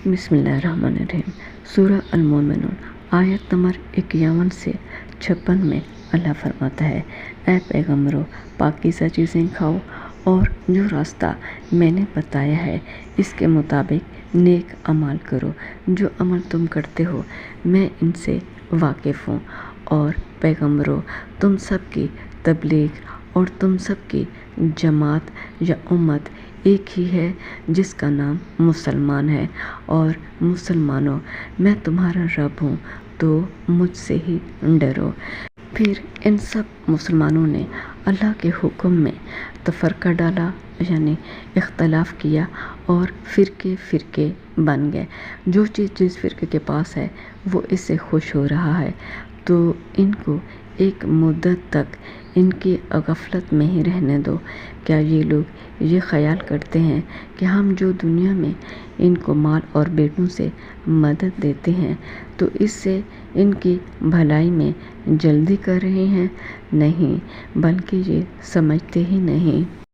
بسم اللہ الرحمن الرحیم۔ سورہ المومنون آیت نمبر 51 سے 56 میں اللہ فرماتا ہے، اے پیغمبرو، پاکیزہ چیزیں کھاؤ اور جو راستہ میں نے بتایا ہے اس کے مطابق نیک اعمال کرو۔ جو عمل تم کرتے ہو میں ان سے واقف ہوں۔ اور پیغمبرو، تم سب کی تبلیغ اور تم سب کی جماعت یا امت ایک ہی ہے جس کا نام مسلمان ہے، اور مسلمانوں میں تمہارا رب ہوں تو مجھ سے ہی ڈرو۔ پھر ان سب مسلمانوں نے اللہ کے حکم میں تفرقہ ڈالا، یعنی اختلاف کیا اور فرقے فرقے بن گئے۔ جو چیز جس فرقے کے پاس ہے وہ اس سے خوش ہو رہا ہے، تو ان کو ایک مدت تک ان کی غفلت میں ہی رہنے دو۔ کیا یہ لوگ یہ خیال کرتے ہیں کہ ہم جو دنیا میں ان کو مال اور بیٹوں سے مدد دیتے ہیں تو اس سے ان کی بھلائی میں جلدی کر رہے ہیں؟ نہیں، بلکہ یہ سمجھتے ہی نہیں۔